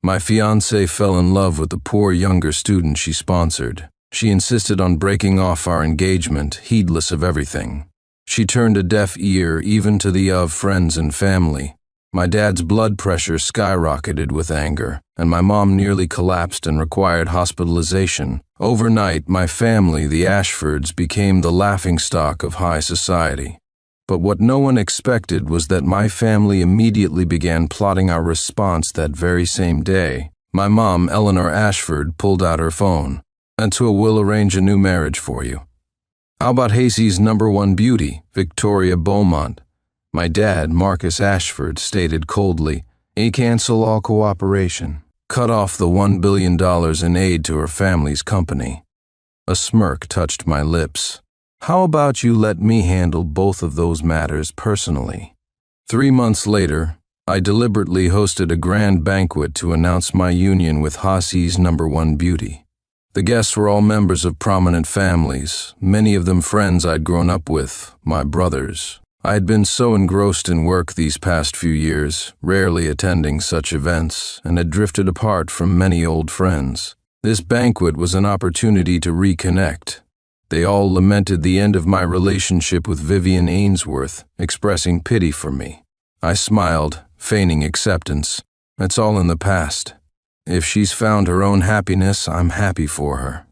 My fiancée fell in love with the poor younger student she sponsored. She insisted on breaking off our engagement, heedless of everything. She turned a deaf ear even to the of friends and family. My dad's blood pressure skyrocketed with anger, and my mom nearly collapsed and required hospitalization. Overnight, my family, the Ashfords, became the laughingstock of high society. But what no one expected was that my family immediately began plotting our response that very same day. My mom, Eleanor Ashford, pulled out her phone. "Antua will arrange a new marriage for you. How about Hasey's #1 beauty, Victoria Beaumont?" My dad, Marcus Ashford, stated coldly, cancel all cooperation. Cut off the $1 billion in aid to her family's company. A smirk touched my lips. How about you let me handle both of those matters personally? 3 months later, I deliberately hosted a grand banquet to announce my union with Hasey's #1 beauty. The guests were all members of prominent families, many of them friends I'd grown up with, my brothers. I had been so engrossed in work these past few years, rarely attending such events, and had drifted apart from many old friends. This banquet was an opportunity to reconnect. They all lamented the end of my relationship with Vivian Ainsworth, expressing pity for me. I smiled, feigning acceptance. It's all in the past. If she's found her own happiness, I'm happy for her.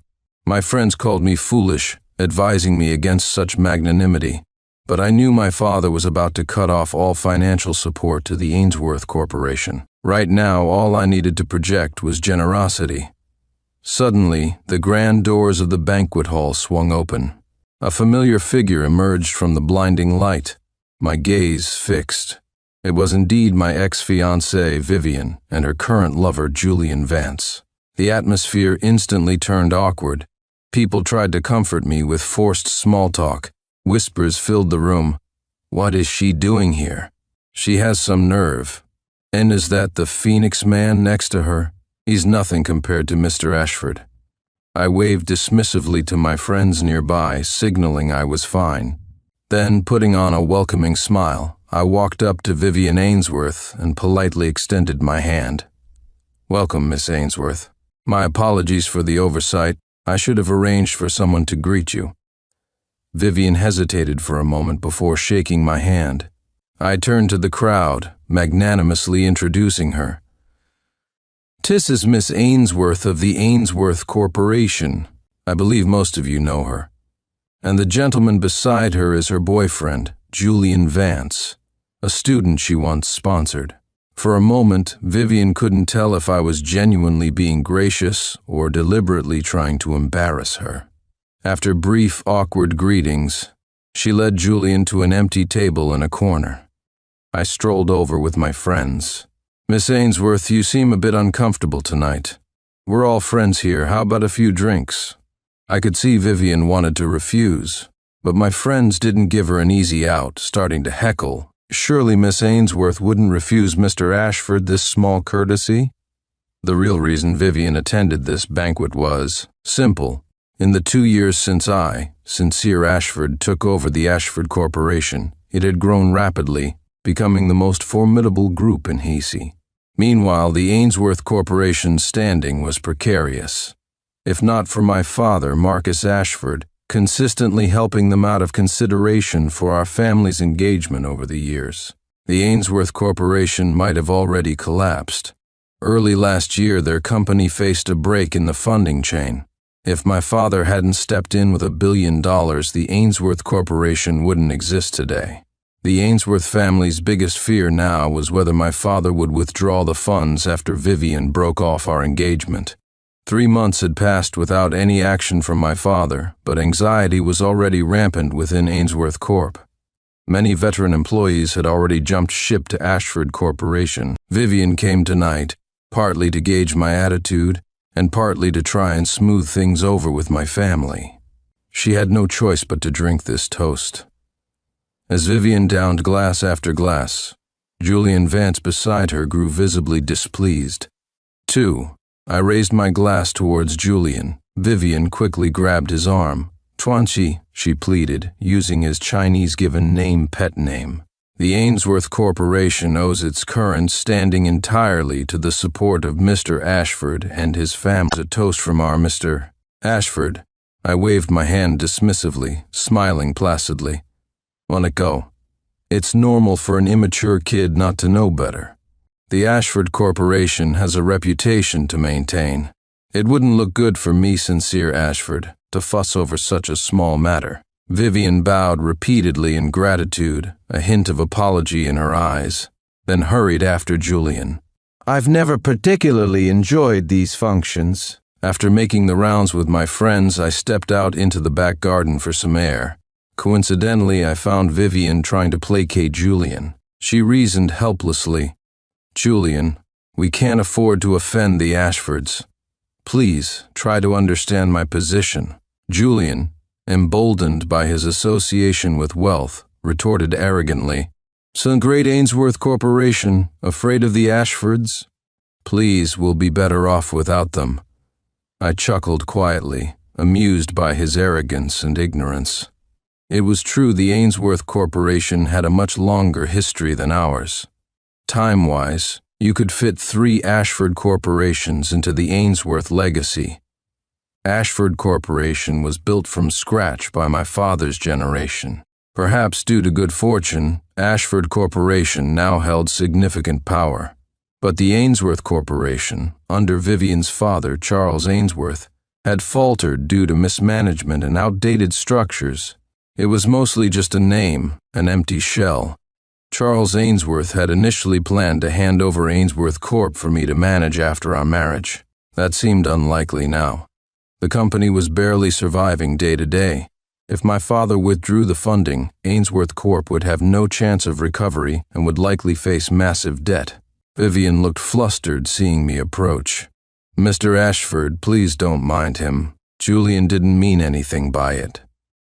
My friends called me foolish, advising me against such magnanimity. But I knew my father was about to cut off all financial support to the Ainsworth Corporation. Right now, all I needed to project was generosity. Suddenly, the grand doors of the banquet hall swung open. A familiar figure emerged from the blinding light. My gaze fixed. It was indeed my ex-fiancée, Vivian, and her current lover, Julian Vance. The atmosphere instantly turned awkward. People tried to comfort me with forced small talk. Whispers filled the room. What is she doing here? She has some nerve. And is that the Phoenix man next to her? He's nothing compared to Mr. Ashford. I waved dismissively to my friends nearby, signaling I was fine. Then, putting on a welcoming smile, I walked up to Vivian Ainsworth and politely extended my hand. "Welcome, Miss Ainsworth. My apologies for the oversight. I should have arranged for someone to greet you." Vivian hesitated for a moment before shaking my hand. I turned to the crowd, magnanimously introducing her. "'Tis is Miss Ainsworth of the Ainsworth Corporation. I believe most of you know her. And the gentleman beside her is her boyfriend, Julian Vance, a student she once sponsored." For a moment, Vivian couldn't tell if I was genuinely being gracious or deliberately trying to embarrass her. After brief, awkward greetings, she led Julian to an empty table in a corner. I strolled over with my friends. "Miss Ainsworth, you seem a bit uncomfortable tonight. We're all friends here. How about a few drinks?" I could see Vivian wanted to refuse, but my friends didn't give her an easy out, starting to heckle. Surely Miss Ainsworth wouldn't refuse Mr. Ashford this small courtesy? The real reason Vivian attended this banquet was simple. In the 2 years since I, Sincere Ashford, took over the Ashford Corporation, it had grown rapidly, becoming the most formidable group in Hasey. Meanwhile, the Ainsworth Corporation's standing was precarious. If not for my father, Marcus Ashford, consistently helping them out of consideration for our family's engagement over the years, the Ainsworth Corporation might have already collapsed. Early last year, their company faced a break in the funding chain. If my father hadn't stepped in with $1 billion, the Ainsworth Corporation wouldn't exist today. The Ainsworth family's biggest fear now was whether my father would withdraw the funds after Vivian broke off our engagement. 3 months had passed without any action from my father, but anxiety was already rampant within Ainsworth Corp. Many veteran employees had already jumped ship to Ashford Corporation. Vivian came tonight, partly to gauge my attitude, and partly to try and smooth things over with my family. She had no choice but to drink this toast. As Vivian downed glass after glass, Julian Vance beside her grew visibly displeased. "Two." I raised my glass towards Julian. Vivian quickly grabbed his arm. "Tuanchi," she pleaded, using his Chinese-given pet name. The Ainsworth Corporation owes its current standing entirely to the support of Mr. Ashford and his family. A toast from our Mr. Ashford. I waved my hand dismissively, smiling placidly. On it go. It's normal for an immature kid not to know better. The Ashford Corporation has a reputation to maintain. It wouldn't look good for me, sincere Ashford, to fuss over such a small matter. Vivian bowed repeatedly in gratitude, a hint of apology in her eyes, then hurried after Julian. I've never particularly enjoyed these functions. After making the rounds with my friends, I stepped out into the back garden for some air. Coincidentally, I found Vivian trying to placate Julian. She reasoned helplessly. Julian, we can't afford to offend the Ashfords. Please, try to understand my position. Julian, emboldened by his association with wealth, retorted arrogantly, Some great Ainsworth Corporation, afraid of the Ashfords? Please, we'll be better off without them. I chuckled quietly, amused by his arrogance and ignorance. It was true the Ainsworth Corporation had a much longer history than ours. Time-wise, you could fit 3 Ashford corporations into the Ainsworth legacy. Ashford Corporation was built from scratch by my father's generation. Perhaps due to good fortune, Ashford Corporation now held significant power. But the Ainsworth Corporation, under Vivian's father, Charles Ainsworth, had faltered due to mismanagement and outdated structures. It was mostly just a name, an empty shell. Charles Ainsworth had initially planned to hand over Ainsworth Corp for me to manage after our marriage. That seemed unlikely now. The company was barely surviving day to day. If my father withdrew the funding, Ainsworth Corp would have no chance of recovery and would likely face massive debt. Vivian looked flustered seeing me approach. Mr. Ashford, please don't mind him. Julian didn't mean anything by it.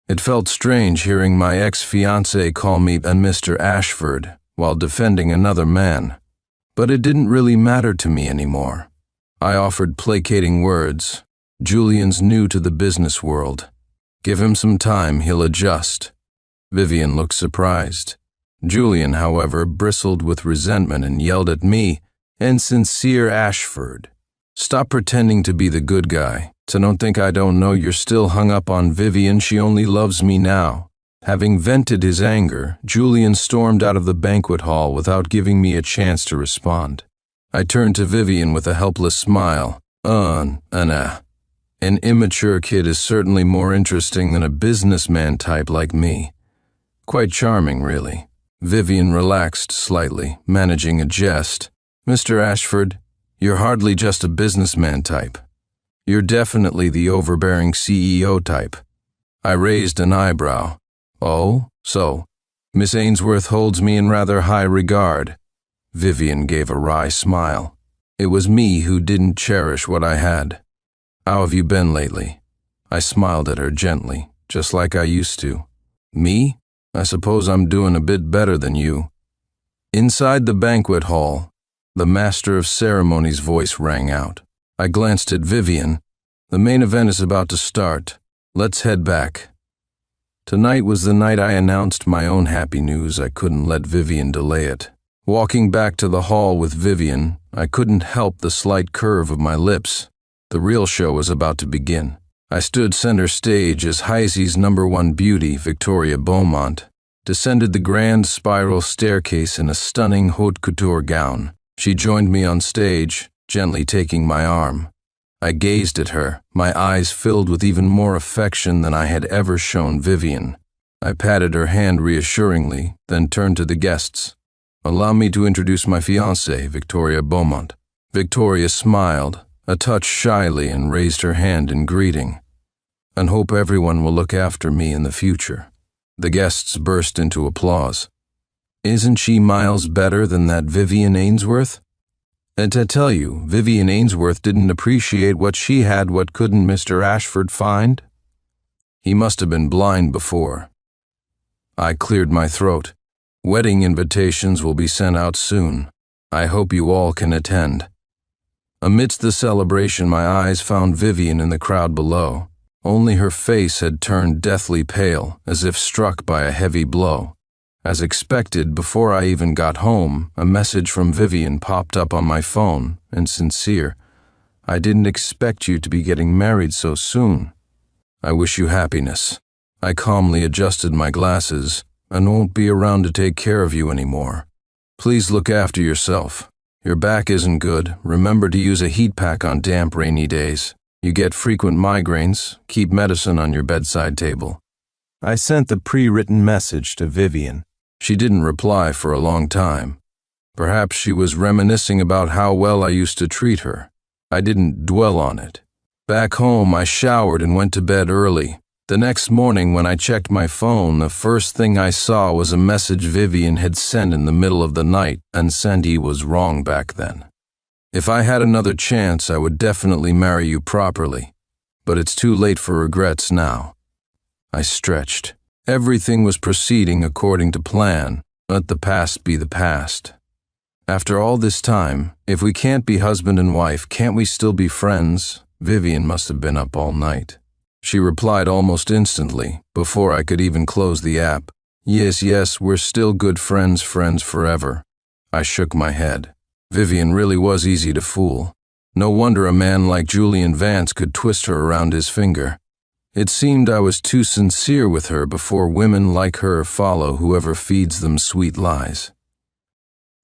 It felt strange hearing my ex-fiancée call me a Mr. Ashford while defending another man. But it didn't really matter to me anymore. I offered placating words. Julian's new to the business world. Give him some time, he'll adjust. Vivian looked surprised. Julian, however, bristled with resentment and yelled at me, "And sincere Ashford, stop pretending to be the good guy. So don't think I don't know you're still hung up on Vivian. She only loves me now." Having vented his anger, Julian stormed out of the banquet hall without giving me a chance to respond. I turned to Vivian with a helpless smile. An immature kid is certainly more interesting than a businessman type like me. Quite charming, really. Vivian relaxed slightly, managing a jest. Mr. Ashford, you're hardly just a businessman type. You're definitely the overbearing CEO type. I raised an eyebrow. Oh, so Miss Ainsworth holds me in rather high regard. Vivian gave a wry smile. It was me who didn't cherish what I had. How have you been lately? I smiled at her gently, just like I used to. Me? I suppose I'm doing a bit better than you. Inside the banquet hall, the master of ceremonies' voice rang out. I glanced at Vivian. The main event is about to start. Let's head back. Tonight was the night I announced my own happy news. I couldn't let Vivian delay it. Walking back to the hall with Vivian, I couldn't help the slight curve of my lips. The real show was about to begin. I stood center stage as Heisey's #1 beauty, Victoria Beaumont, descended the grand spiral staircase in a stunning haute couture gown. She joined me on stage, gently taking my arm. I gazed at her, my eyes filled with even more affection than I had ever shown Vivian. I patted her hand reassuringly, then turned to the guests. "Allow me to introduce my fiancée, Victoria Beaumont." Victoria smiled, a touch shyly, and raised her hand in greeting. "And hope everyone will look after me in the future." The guests burst into applause. "Isn't she miles better than that Vivian Ainsworth?" And to tell you, Vivian Ainsworth didn't appreciate what she had. What couldn't Mr. Ashford find? He must have been blind before. I cleared my throat. "Wedding invitations will be sent out soon. I hope you all can attend." Amidst the celebration, my eyes found Vivian in the crowd below. Only her face had turned deathly pale, as if struck by a heavy blow. As expected, before I even got home, a message from Vivian popped up on my phone, and sincere. I didn't expect you to be getting married so soon. I wish you happiness. I calmly adjusted my glasses and won't be around to take care of you anymore. Please look after yourself. Your back isn't good. Remember to use a heat pack on damp, rainy days. You get frequent migraines. Keep medicine on your bedside table. I sent the pre-written message to Vivian. She didn't reply for a long time. Perhaps she was reminiscing about how well I used to treat her. I didn't dwell on it. Back home, I showered and went to bed early. The next morning, when I checked my phone, the first thing I saw was a message Vivian had sent in the middle of the night, and Sandy was wrong back then. If I had another chance, I would definitely marry you properly. But it's too late for regrets now. I stretched. Everything was proceeding according to plan. Let the past be the past. After all this time, if we can't be husband and wife, can't we still be friends? Vivian must have been up all night. She replied almost instantly, before I could even close the app. Yes, we're still good friends forever. I shook my head. Vivian really was easy to fool. No wonder a man like Julian Vance could twist her around his finger. It seemed I was too sincere with her before women like her follow whoever feeds them sweet lies.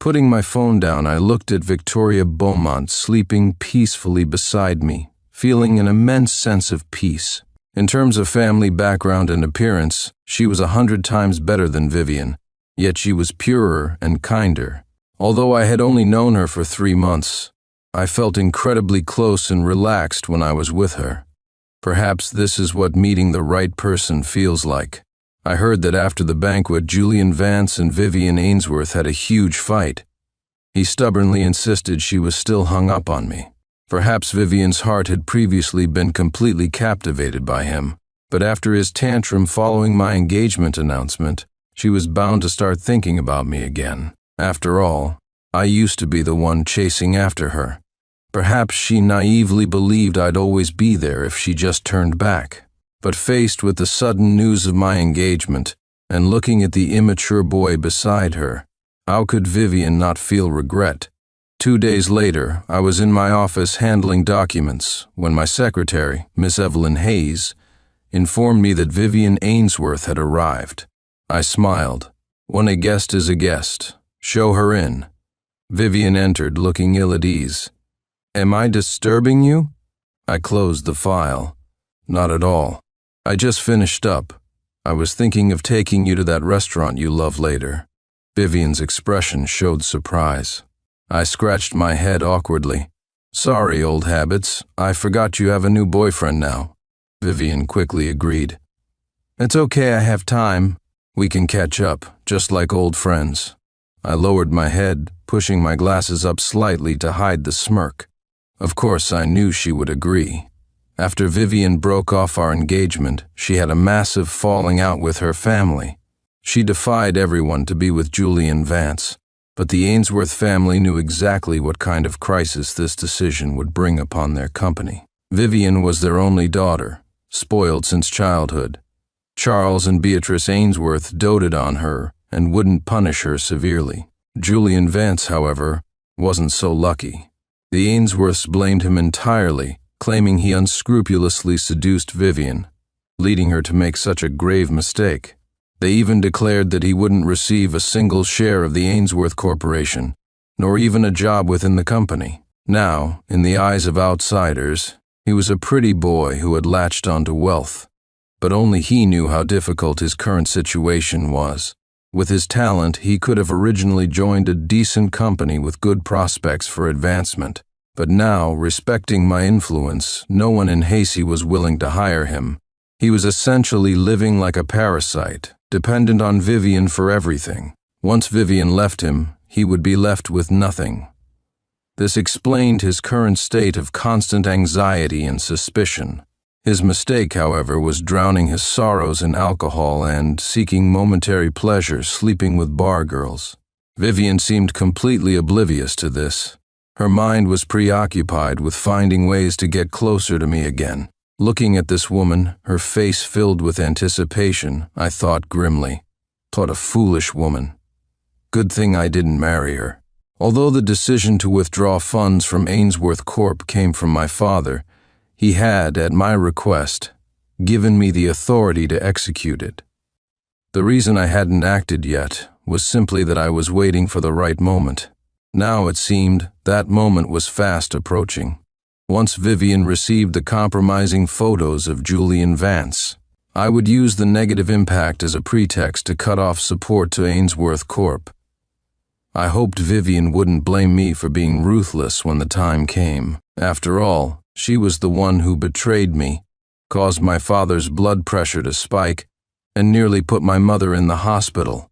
Putting my phone down, I looked at Victoria Beaumont sleeping peacefully beside me, feeling an immense sense of peace. In terms of family background and appearance, she was 100 times better than Vivian, yet she was purer and kinder. Although I had only known her for 3 months, I felt incredibly close and relaxed when I was with her. Perhaps this is what meeting the right person feels like. I heard that after the banquet, Julian Vance and Vivian Ainsworth had a huge fight. He stubbornly insisted she was still hung up on me. Perhaps Vivian's heart had previously been completely captivated by him, but after his tantrum following my engagement announcement, she was bound to start thinking about me again. After all, I used to be the one chasing after her. Perhaps she naively believed I'd always be there if she just turned back. But faced with the sudden news of my engagement, and looking at the immature boy beside her, how could Vivian not feel regret? 2 days later, I was in my office handling documents when my secretary, Miss Evelyn Hayes, informed me that Vivian Ainsworth had arrived. I smiled. When a guest is a guest, show her in. Vivian entered, looking ill at ease. Am I disturbing you? I closed the file. Not at all. I just finished up. I was thinking of taking you to that restaurant you love later. Vivian's expression showed surprise. I scratched my head awkwardly. Sorry, old habits. I forgot you have a new boyfriend now. Vivian quickly agreed. It's okay, I have time. We can catch up, just like old friends. I lowered my head, pushing my glasses up slightly to hide the smirk. Of course, I knew she would agree. After Vivian broke off our engagement, she had a massive falling out with her family. She defied everyone to be with Julian Vance, but the Ainsworth family knew exactly what kind of crisis this decision would bring upon their company. Vivian was their only daughter, spoiled since childhood. Charles and Beatrice Ainsworth doted on her and wouldn't punish her severely. Julian Vance, however, wasn't so lucky. The Ainsworths blamed him entirely, claiming he unscrupulously seduced Vivian, leading her to make such a grave mistake. They even declared that he wouldn't receive a single share of the Ainsworth Corporation, nor even a job within the company. Now, in the eyes of outsiders, he was a pretty boy who had latched onto wealth, but only he knew how difficult his current situation was. With his talent, he could have originally joined a decent company with good prospects for advancement, but now, respecting my influence, no one in Hasey was willing to hire him. He was essentially living like a parasite, dependent on Vivian for everything. Once Vivian left him, he would be left with nothing. This explained his current state of constant anxiety and suspicion. His mistake, however, was drowning his sorrows in alcohol and seeking momentary pleasure sleeping with bar girls. Vivian seemed completely oblivious to this. Her mind was preoccupied with finding ways to get closer to me again. Looking at this woman, her face filled with anticipation, I thought grimly, What a foolish woman. Good thing I didn't marry her. Although the decision to withdraw funds from Ainsworth Corp came from my father, he had, at my request, given me the authority to execute it. The reason I hadn't acted yet was simply that I was waiting for the right moment. Now it seemed that moment was fast approaching. Once Vivian received the compromising photos of Julian Vance, I would use the negative impact as a pretext to cut off support to Ainsworth Corp. I hoped Vivian wouldn't blame me for being ruthless when the time came. After all, she was the one who betrayed me, caused my father's blood pressure to spike, and nearly put my mother in the hospital.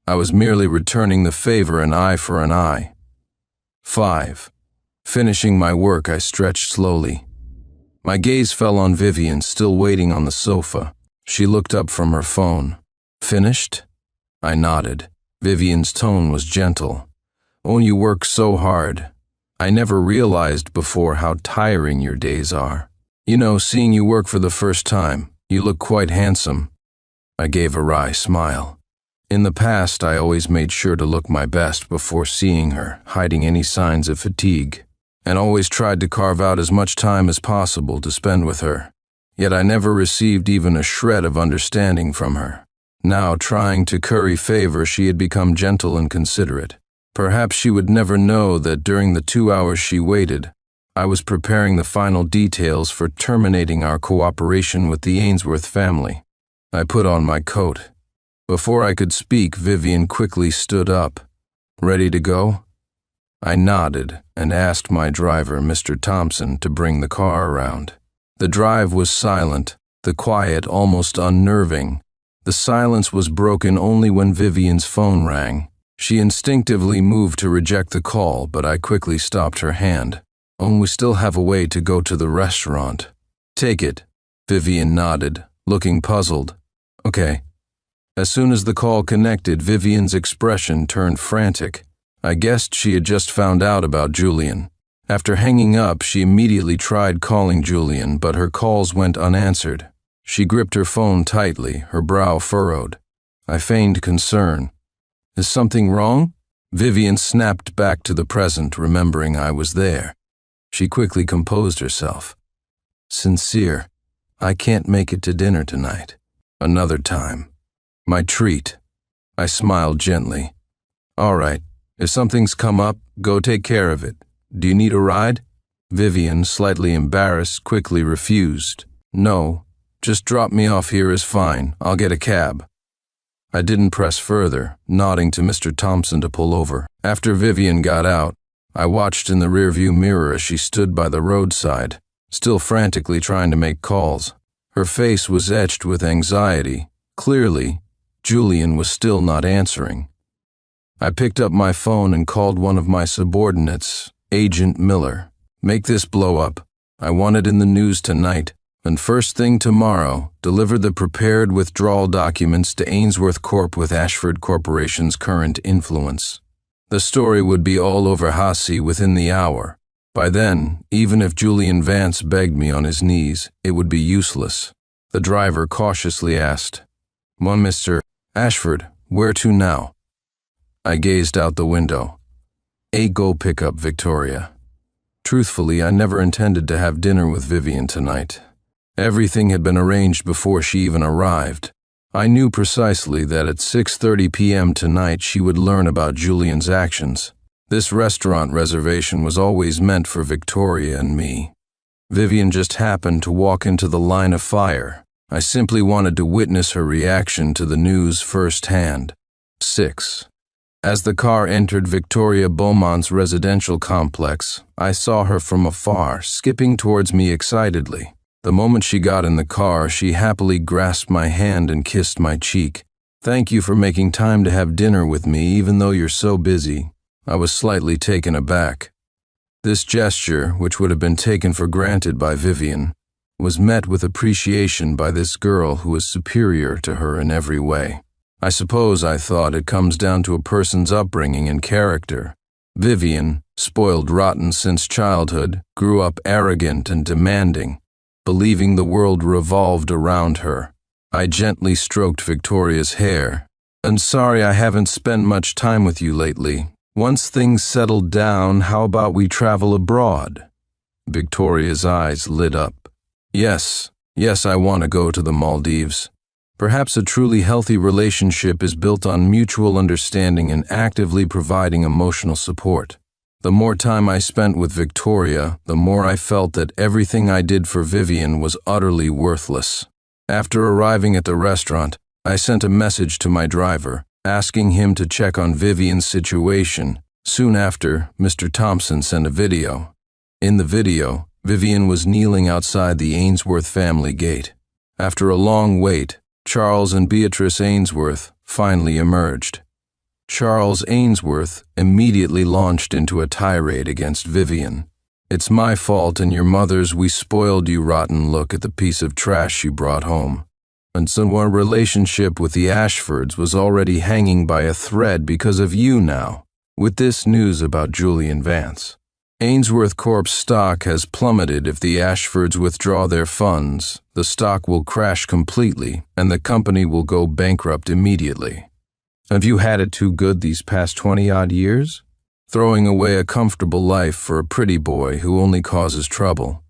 I was merely returning the favor, an eye for an eye. 5. Finishing my work, I stretched slowly. My gaze fell on Vivian, still waiting on the sofa. She looked up from her phone. Finished? I nodded. Vivian's tone was gentle. Oh, you work so hard. I never realized before how tiring your days are. You know, seeing you work for the first time, you look quite handsome. I gave a wry smile. In the past, I always made sure to look my best before seeing her, hiding any signs of fatigue, and always tried to carve out as much time as possible to spend with her. Yet I never received even a shred of understanding from her. Now, trying to curry favor, she had become gentle and considerate. Perhaps she would never know that during the 2 hours she waited, I was preparing the final details for terminating our cooperation with the Ainsworth family. I put on my coat. Before I could speak, Vivian quickly stood up. Ready to go? I nodded and asked my driver, Mr. Thompson, to bring the car around. The drive was silent, the quiet almost unnerving. The silence was broken only when Vivian's phone rang. She instinctively moved to reject the call, but I quickly stopped her hand. Oh, we still have a way to go to the restaurant. Take it. Vivian nodded, looking puzzled. Okay. As soon as the call connected, Vivian's expression turned frantic. I guessed she had just found out about Julian. After hanging up, she immediately tried calling Julian, but her calls went unanswered. She gripped her phone tightly, her brow furrowed. I feigned concern. Is something wrong? Vivian snapped back to the present, remembering I was there. She quickly composed herself. Sincere, I can't make it to dinner tonight. Another time. My treat. I smiled gently. All right, if something's come up, go take care of it. Do you need a ride? Vivian, slightly embarrassed, quickly refused. No, just drop me off here is fine. I'll get a cab. I didn't press further, nodding to Mr. Thompson to pull over. After Vivian got out, I watched in the rearview mirror as she stood by the roadside, still frantically trying to make calls. Her face was etched with anxiety. Clearly, Julian was still not answering. I picked up my phone and called one of my subordinates, Agent Miller. Make this blow up. I want it in the news tonight. And first thing tomorrow, deliver the prepared withdrawal documents to Ainsworth Corp with Ashford Corporation's current influence. The story would be all over Hassie within the hour. By then, even if Julian Vance begged me on his knees, it would be useless. The driver cautiously asked, "Well, Mr. Ashford, where to now?" I gazed out the window. Go pick up Victoria. Truthfully, I never intended to have dinner with Vivian tonight. Everything had been arranged before she even arrived. I knew precisely that at 6:30 p.m. tonight she would learn about Julian's actions. This restaurant reservation was always meant for Victoria and me. Vivian just happened to walk into the line of fire. I simply wanted to witness her reaction to the news firsthand. 6. As the car entered Victoria Beaumont's residential complex, I saw her from afar, skipping towards me excitedly. The moment she got in the car, she happily grasped my hand and kissed my cheek. Thank you for making time to have dinner with me, even though you're so busy. I was slightly taken aback. This gesture, which would have been taken for granted by Vivian, was met with appreciation by this girl who was superior to her in every way. I suppose, I thought, it comes down to a person's upbringing and character. Vivian, spoiled rotten since childhood, grew up arrogant and demanding, believing the world revolved around her. I gently stroked Victoria's hair. And sorry I haven't spent much time with you lately. Once things settle down, how about we travel abroad? Victoria's eyes lit up. Yes, I want to go to the Maldives. Perhaps a truly healthy relationship is built on mutual understanding and actively providing emotional support. The more time I spent with Victoria, the more I felt that everything I did for Vivian was utterly worthless. After arriving at the restaurant, I sent a message to my driver, asking him to check on Vivian's situation. Soon after, Mr. Thompson sent a video. In the video, Vivian was kneeling outside the Ainsworth family gate. After a long wait, Charles and Beatrice Ainsworth finally emerged. Charles Ainsworth immediately launched into a tirade against Vivian. "It's my fault and your mother's we spoiled you rotten look at the piece of trash you brought home. And so our relationship with the Ashfords was already hanging by a thread because of you now, with this news about Julian Vance. Ainsworth Corp's stock has plummeted. If the Ashfords withdraw their funds, the stock will crash completely and the company will go bankrupt immediately. Have you had it too good these past 20-odd years? Throwing away a comfortable life for a pretty boy who only causes trouble."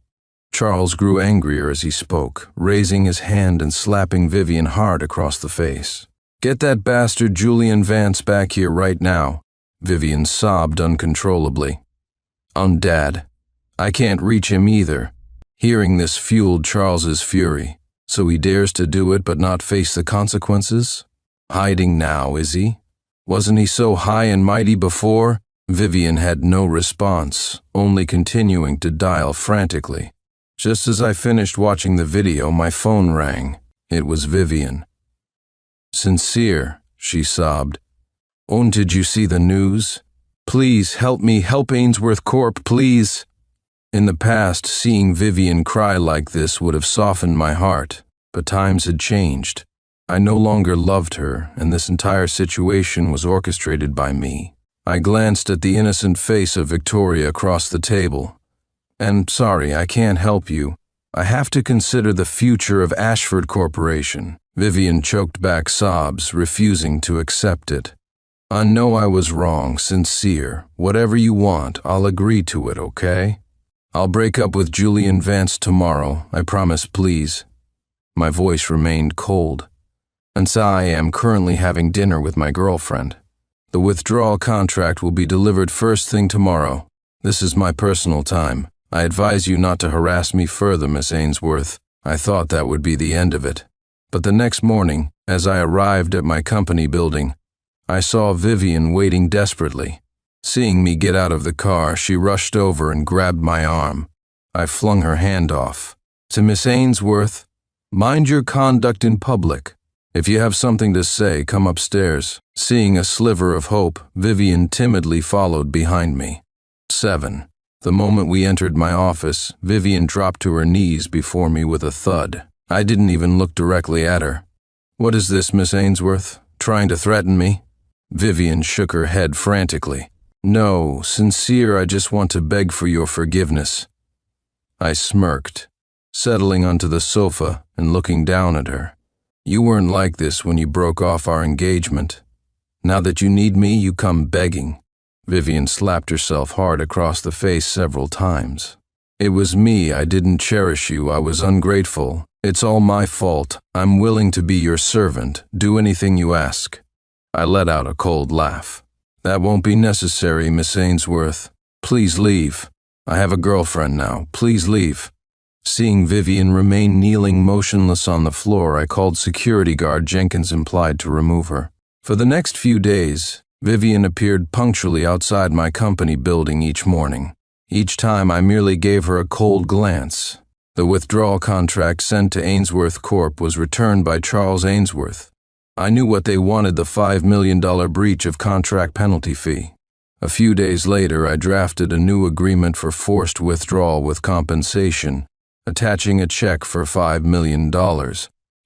Charles grew angrier as he spoke, raising his hand and slapping Vivian hard across the face. "Get that bastard Julian Vance back here right now." Vivian sobbed uncontrollably. "Dad, I can't reach him either." Hearing this fueled Charles's fury. So he dares to do it but not face the consequences? Hiding now, is he? Wasn't he so high and mighty before? Vivian had no response, only continuing to dial frantically. Just as I finished watching the video, my phone rang. It was Vivian. "Sincere," she sobbed. "Oh, did you see the news? Please help me, help Ainsworth Corp, please." In the past, seeing Vivian cry like this would have softened my heart, but times had changed. I no longer loved her, and this entire situation was orchestrated by me. I glanced at the innocent face of Victoria across the table. "And sorry, I can't help you. I have to consider the future of Ashford Corporation." Vivian choked back sobs, refusing to accept it. "I know I was wrong, Sincere. Whatever you want, I'll agree to it, okay? I'll break up with Julian Vance tomorrow, I promise, please." My voice remained cold. "And so I am currently having dinner with my girlfriend. The withdrawal contract will be delivered first thing tomorrow. This is my personal time. I advise you not to harass me further, Miss Ainsworth." I thought that would be the end of it. But the next morning, as I arrived at my company building, I saw Vivian waiting desperately. Seeing me get out of the car, she rushed over and grabbed my arm. I flung her hand off. "To Miss Ainsworth, mind your conduct in public. If you have something to say, come upstairs." Seeing a sliver of hope, Vivian timidly followed behind me. 7. The moment we entered my office, Vivian dropped to her knees before me with a thud. I didn't even look directly at her. "What is this, Miss Ainsworth? Trying to threaten me?" Vivian shook her head frantically. "No, Sincere, I just want to beg for your forgiveness." I smirked, settling onto the sofa and looking down at her. "You weren't like this when you broke off our engagement. Now that you need me, you come begging." Vivian slapped herself hard across the face several times. "It was me. I didn't cherish you. I was ungrateful. It's all my fault. I'm willing to be your servant. Do anything you ask." I let out a cold laugh. "That won't be necessary, Miss Ainsworth. Please leave. I have a girlfriend now. Please leave." Seeing Vivian remain kneeling motionless on the floor, I called security guard Jenkins implied to remove her. For the next few days, Vivian appeared punctually outside my company building each morning. Each time I merely gave her a cold glance. The withdrawal contract sent to Ainsworth Corp was returned by Charles Ainsworth. I knew what they wanted: the $5 million breach of contract penalty fee. A few days later, I drafted a new agreement for forced withdrawal with compensation, attaching a check for $5 million.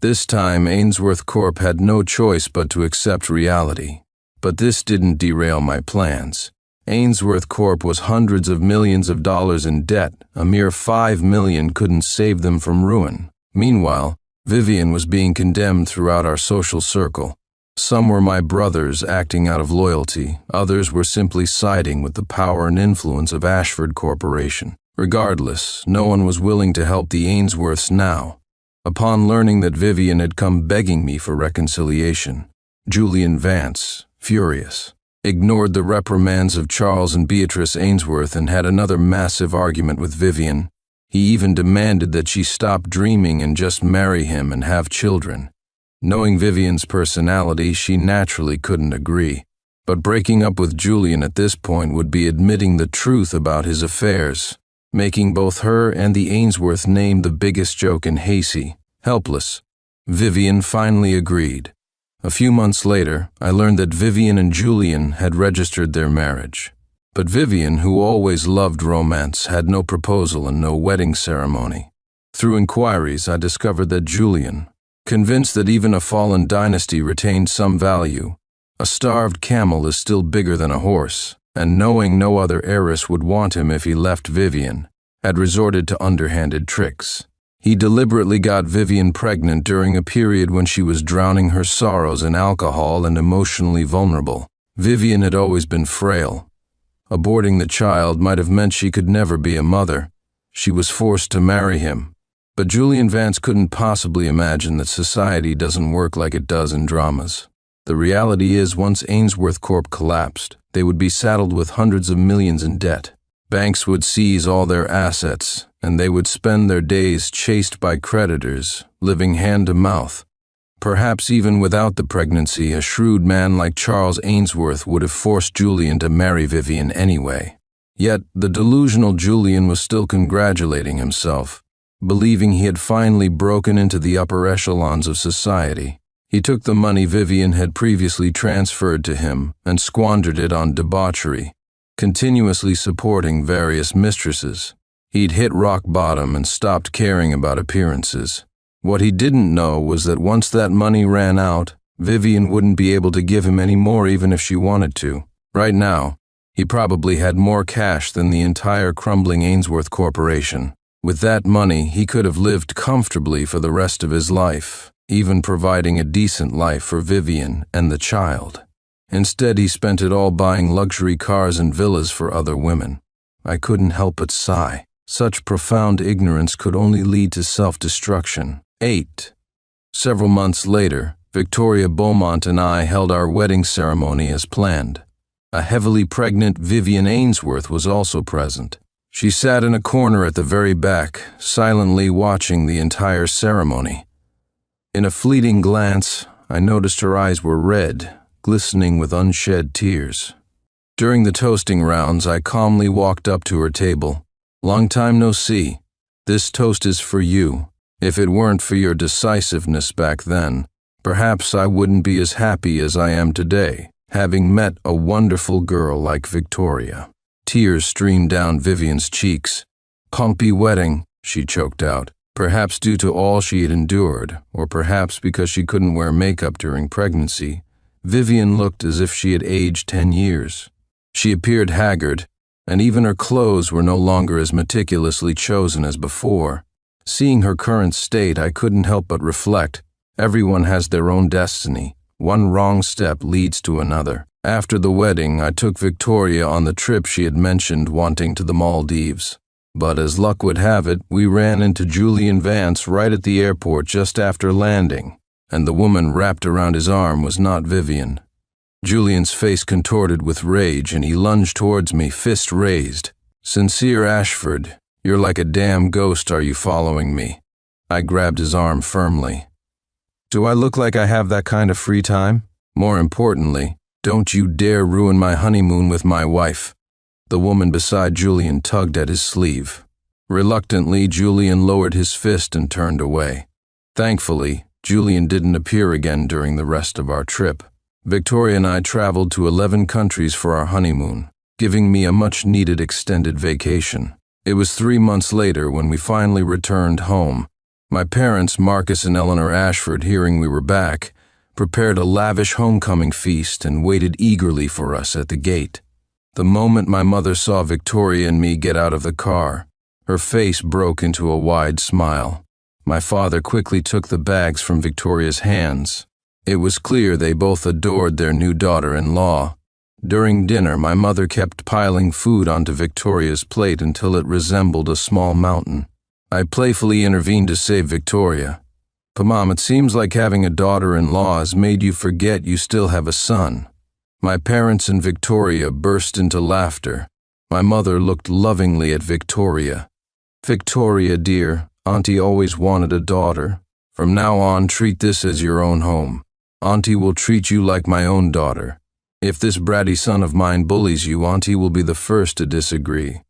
This time, Ainsworth Corp had no choice but to accept reality. But this didn't derail my plans. Ainsworth Corp was hundreds of millions of dollars in debt. A mere $5 million couldn't save them from ruin. Meanwhile, Vivian was being condemned throughout our social circle. Some were my brothers acting out of loyalty, others were simply siding with the power and influence of Ashford Corporation. Regardless, no one was willing to help the Ainsworths now. Upon learning that Vivian had come begging me for reconciliation, Julian Vance, furious, ignored the reprimands of Charles and Beatrice Ainsworth and had another massive argument with Vivian. He even demanded that she stop dreaming and just marry him and have children. Knowing Vivian's personality, she naturally couldn't agree. But breaking up with Julian at this point would be admitting the truth about his affairs, making both her and the Ainsworth name the biggest joke in Hasey. Helpless, Vivian finally agreed. A few months later, I learned that Vivian and Julian had registered their marriage. But Vivian, who always loved romance, had no proposal and no wedding ceremony. Through inquiries, I discovered that Julian, convinced that even a fallen dynasty retained some value, a starved camel is still bigger than a horse, and knowing no other heiress would want him if he left Vivian, had resorted to underhanded tricks. He deliberately got Vivian pregnant during a period when she was drowning her sorrows in alcohol and emotionally vulnerable. Vivian had always been frail. Aborting the child might have meant she could never be a mother. She was forced to marry him. But Julian Vance couldn't possibly imagine that society doesn't work like it does in dramas. The reality is, once Ainsworth Corp collapsed, they would be saddled with hundreds of millions in debt. Banks would seize all their assets, and they would spend their days chased by creditors, living hand to mouth. Perhaps even without the pregnancy, a shrewd man like Charles Ainsworth would have forced Julian to marry Vivian anyway. Yet, the delusional Julian was still congratulating himself, believing he had finally broken into the upper echelons of society. He took the money Vivian had previously transferred to him and squandered it on debauchery, continuously supporting various mistresses. He'd hit rock bottom and stopped caring about appearances. What he didn't know was that once that money ran out, Vivian wouldn't be able to give him any more even if she wanted to. Right now, he probably had more cash than the entire crumbling Ainsworth Corporation. With that money, he could have lived comfortably for the rest of his life, even providing a decent life for Vivian and the child. Instead, he spent it all buying luxury cars and villas for other women. I couldn't help but sigh. Such profound ignorance could only lead to self-destruction. 8. Several months later, Victoria Beaumont and I held our wedding ceremony as planned. A heavily pregnant Vivian Ainsworth was also present. She sat in a corner at the very back, silently watching the entire ceremony. In a fleeting glance, I noticed her eyes were red, glistening with unshed tears. During the toasting rounds, I calmly walked up to her table. "Long time no see. This toast is for you. If it weren't for your decisiveness back then, perhaps I wouldn't be as happy as I am today, having met a wonderful girl like Victoria." Tears streamed down Vivian's cheeks. "Pumpy wedding," she choked out, perhaps due to all she had endured, or perhaps because she couldn't wear makeup during pregnancy. Vivian looked as if she had aged 10 years. She appeared haggard, and even her clothes were no longer as meticulously chosen as before. Seeing her current state, I couldn't help but reflect. Everyone has their own destiny. One wrong step leads to another. After the wedding, I took Victoria on the trip she had mentioned wanting to the Maldives. But as luck would have it, we ran into Julian Vance right at the airport just after landing, and the woman wrapped around his arm was not Vivian. Julian's face contorted with rage, and he lunged towards me, fist raised. "Sincere Ashford, you're like a damn ghost, are you following me?" I grabbed his arm firmly. "Do I look like I have that kind of free time? More importantly, don't you dare ruin my honeymoon with my wife." The woman beside Julian tugged at his sleeve. Reluctantly, Julian lowered his fist and turned away. Thankfully, Julian didn't appear again during the rest of our trip. Victoria and I traveled to 11 countries for our honeymoon, giving me a much-needed extended vacation. It was 3 months later when we finally returned home. My parents, Marcus and Eleanor Ashford, hearing we were back, prepared a lavish homecoming feast and waited eagerly for us at the gate. The moment my mother saw Victoria and me get out of the car, her face broke into a wide smile. My father quickly took the bags from Victoria's hands. It was clear they both adored their new daughter-in-law. During dinner, my mother kept piling food onto Victoria's plate until it resembled a small mountain. I playfully intervened to save Victoria. "But Mom, it seems like having a daughter-in-law has made you forget you still have a son." My parents and Victoria burst into laughter. My mother looked lovingly at Victoria. "Victoria, dear, Auntie always wanted a daughter. From now on, treat this as your own home. Auntie will treat you like my own daughter. If this bratty son of mine bullies you, Auntie will be the first to disagree."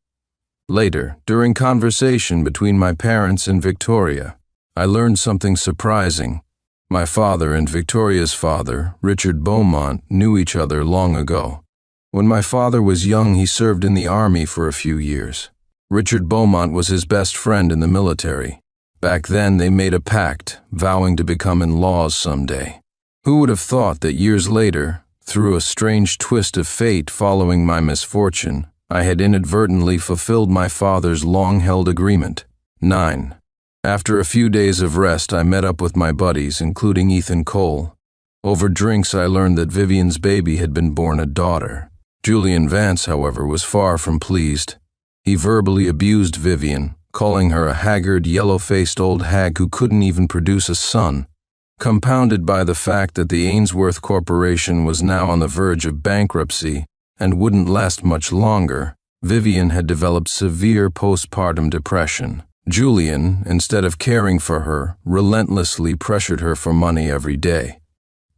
Later, during conversation between my parents and Victoria, I learned something surprising. My father and Victoria's father, Richard Beaumont, knew each other long ago. When my father was young, he served in the army for a few years. Richard Beaumont was his best friend in the military. Back then, they made a pact, vowing to become in-laws someday. Who would have thought that years later, through a strange twist of fate following my misfortune, I had inadvertently fulfilled my father's long-held agreement? 9. After a few days of rest, I met up with my buddies, including Ethan Cole. Over drinks, I learned that Vivian's baby had been born a daughter. Julian Vance, however, was far from pleased. He verbally abused Vivian, calling her a haggard, yellow-faced old hag who couldn't even produce a son. Compounded by the fact that the Ainsworth Corporation was now on the verge of bankruptcy and wouldn't last much longer, Vivian had developed severe postpartum depression. Julian, instead of caring for her, relentlessly pressured her for money every day.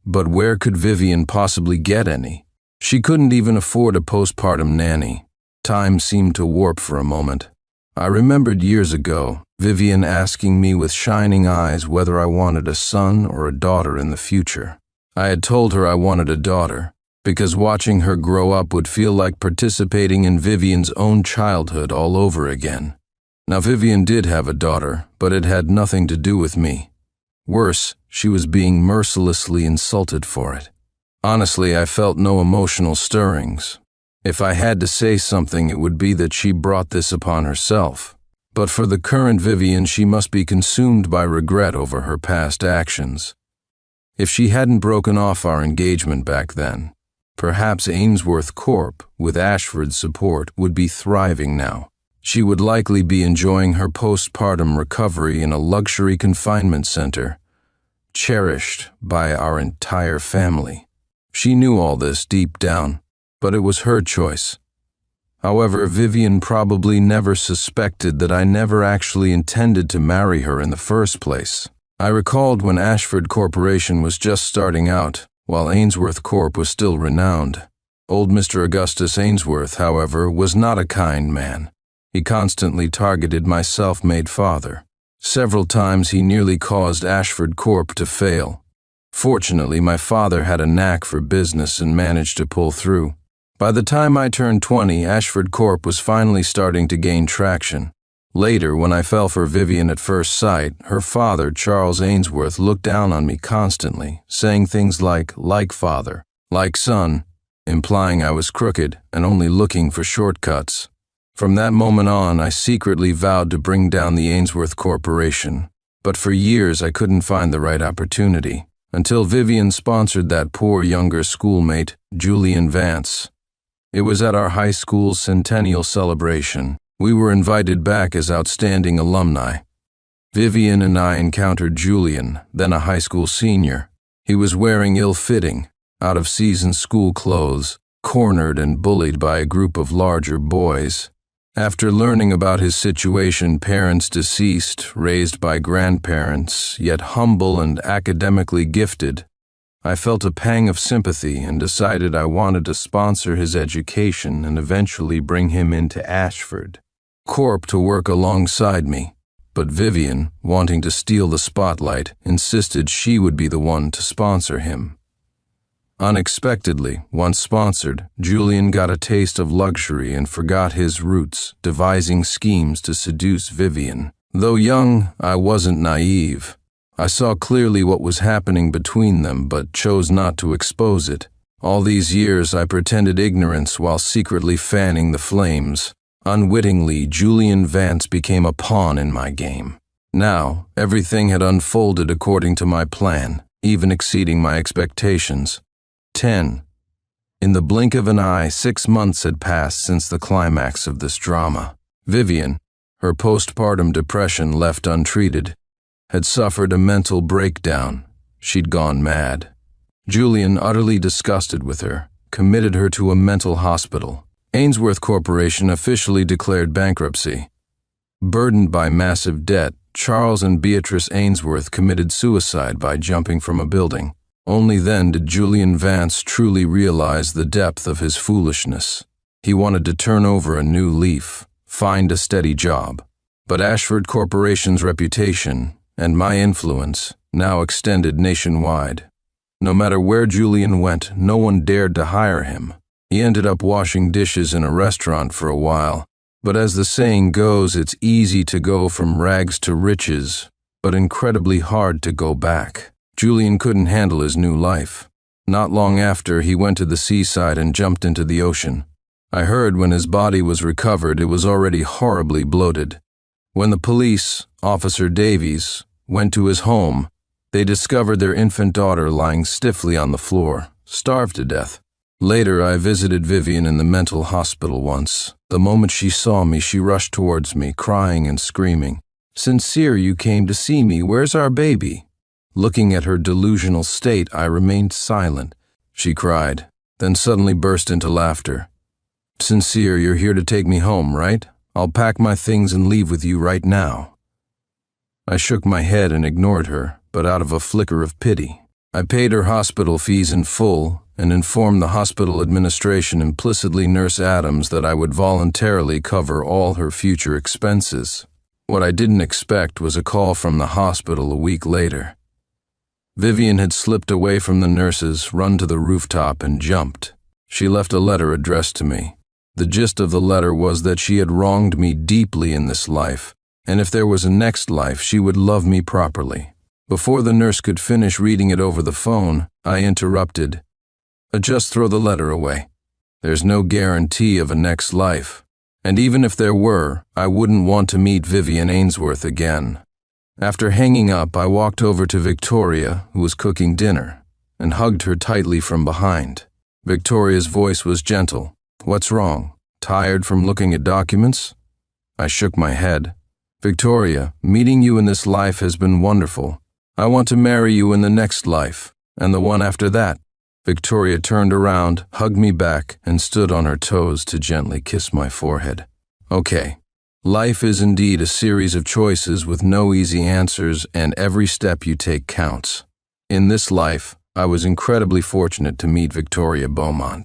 But where could Vivian possibly get any? She couldn't even afford a postpartum nanny. Time seemed to warp for a moment. I remembered years ago, Vivian asking me with shining eyes whether I wanted a son or a daughter in the future. I had told her I wanted a daughter, because watching her grow up would feel like participating in Vivian's own childhood all over again. Now Vivian did have a daughter, but it had nothing to do with me. Worse, she was being mercilessly insulted for it. Honestly, I felt no emotional stirrings. If I had to say something, it would be that she brought this upon herself. But for the current Vivian, she must be consumed by regret over her past actions. If she hadn't broken off our engagement back then, perhaps Ainsworth Corp, with Ashford's support, would be thriving now. She would likely be enjoying her postpartum recovery in a luxury confinement center, cherished by our entire family. She knew all this deep down, but it was her choice. However, Vivian probably never suspected that I never actually intended to marry her in the first place. I recalled when Ashford Corporation was just starting out, while Ainsworth Corp was still renowned. Old Mr. Augustus Ainsworth, however, was not a kind man. He constantly targeted my self-made father. Several times he nearly caused Ashford Corp to fail. Fortunately, my father had a knack for business and managed to pull through. By the time I turned 20, Ashford Corp was finally starting to gain traction. Later, when I fell for Vivian at first sight, her father, Charles Ainsworth, looked down on me constantly, saying things like father, like son, implying I was crooked and only looking for shortcuts. From that moment on, I secretly vowed to bring down the Ainsworth Corporation, but for years I couldn't find the right opportunity, until Vivian sponsored that poor younger schoolmate, Julian Vance. It was at our high school's centennial celebration. We were invited back as outstanding alumni. Vivian and I encountered Julian, then a high school senior. He was wearing ill-fitting, out-of-season school clothes, cornered and bullied by a group of larger boys. After learning about his situation, parents deceased, raised by grandparents, yet humble and academically gifted, I felt a pang of sympathy and decided I wanted to sponsor his education and eventually bring him into Ashford Corp to work alongside me. But Vivian, wanting to steal the spotlight, insisted she would be the one to sponsor him. Unexpectedly, once sponsored, Julian got a taste of luxury and forgot his roots, devising schemes to seduce Vivian. Though young, I wasn't naive. I saw clearly what was happening between them, but chose not to expose it. All these years I pretended ignorance while secretly fanning the flames. Unwittingly, Julian Vance became a pawn in my game. Now, everything had unfolded according to my plan, even exceeding my expectations. 10. In the blink of an eye, 6 months had passed since the climax of this drama. Vivian, her postpartum depression left untreated, had suffered a mental breakdown. She'd gone mad. Julian, utterly disgusted with her, committed her to a mental hospital. Ainsworth Corporation officially declared bankruptcy. Burdened by massive debt, Charles and Beatrice Ainsworth committed suicide by jumping from a building. Only then did Julian Vance truly realize the depth of his foolishness. He wanted to turn over a new leaf, find a steady job. But Ashford Corporation's reputation, and my influence, now extended nationwide. No matter where Julian went, no one dared to hire him. He ended up washing dishes in a restaurant for a while. But as the saying goes, it's easy to go from rags to riches, but incredibly hard to go back. Julian couldn't handle his new life. Not long after, he went to the seaside and jumped into the ocean. I heard when his body was recovered, it was already horribly bloated. When the police, Officer Davies, went to his home, they discovered their infant daughter lying stiffly on the floor, starved to death. Later, I visited Vivian in the mental hospital once. The moment she saw me, she rushed towards me, crying and screaming. "Sincere, you came to see me. Where's our baby?" Looking at her delusional state, I remained silent. She cried, then suddenly burst into laughter. "Sincere, you're here to take me home, right? I'll pack my things and leave with you right now." I shook my head and ignored her, but out of a flicker of pity. I paid her hospital fees in full and informed the hospital administration, implicitly Nurse Adams, that I would voluntarily cover all her future expenses. What I didn't expect was a call from the hospital a week later. Vivian had slipped away from the nurses, run to the rooftop, and jumped. She left a letter addressed to me. The gist of the letter was that she had wronged me deeply in this life, and if there was a next life, she would love me properly. Before the nurse could finish reading it over the phone, I interrupted. "Just throw the letter away. There's no guarantee of a next life, and even if there were, I wouldn't want to meet Vivian Ainsworth again." After hanging up, I walked over to Victoria, who was cooking dinner, and hugged her tightly from behind. Victoria's voice was gentle. "What's wrong? Tired from looking at documents?" I shook my head. "Victoria, meeting you in this life has been wonderful. I want to marry you in the next life, and the one after that." Victoria turned around, hugged me back, and stood on her toes to gently kiss my forehead. "Okay. Life is indeed a series of choices with no easy answers, and every step you take counts. In this life, I was incredibly fortunate to meet Victoria Beaumont.